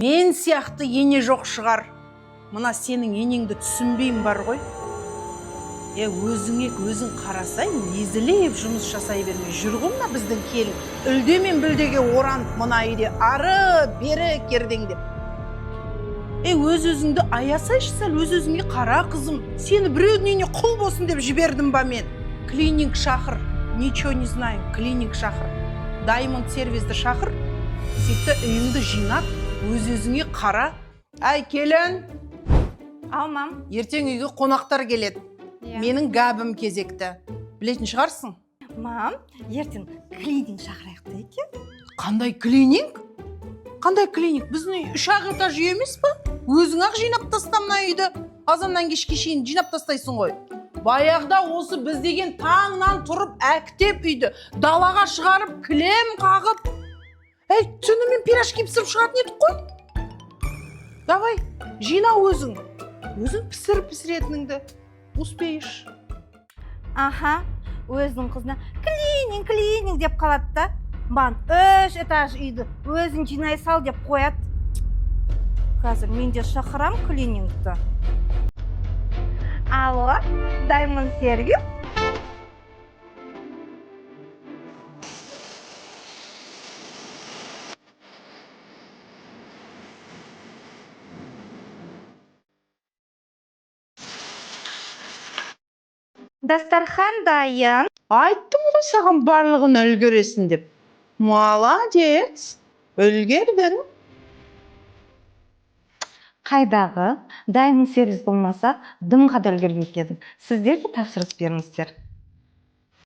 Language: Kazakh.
Мен сияқты ене жоқ шығар. Мына сенің енеңді түсінбейм бар ғой. Өзің қарасаң, езілеп жұмыс жасай бермей жүр ғой мына біздің келін. Үлдемен бүлдеге оранып мына үйде ары бері кердеңдеп. Өз-өзіңді аясайшы сәл, өз-өзіңе қара қызым. Сені біреудің үйіне құл болсын деп жібердім ба мен? Клининг шақыр. Ничего не знаю, клининг шақыр. Даймонд сервисті шақыр. Сөйтті үйіңді жинап, өз-өзіңе қара. Ай, келін. Ал, мам. Ертең үйге қонақтар келеді. Менің гәбім кезекті. Білетін шығарсың? Мам, ертең клининг шақырайық та екен. Қандай клининг? Қандай клининг? Біздің үй 3 этаж үй емес па? Өзің ақ жинап таста мына үйді. Азаннан кешке шейін жинап тастайсың ғой. Баяғыда осы біз деген таңнан тұрып әктеп үйді далаға шығарып, кілем қағып. Түнімен пирожки пісіріп шығатын едік қой. Давай, жина өзің. Өзің пісіретініңді. Успеешь. Аха, өзінің қызына клининг деп қалады да. Бан 3 этаж үйді өзің жинай сал деп қояды. Қазір мен де шақырам клинингті. Алло, Даймонд сервис. Дастархан дайын. Айттым ғой саған барлығын үлгересің деп. Молодец. Үлгердің. Қайдағы? Даймонд сервис болмаса, дымға да үлгермек едім. Сіздер де тапсырыс беріңіздер.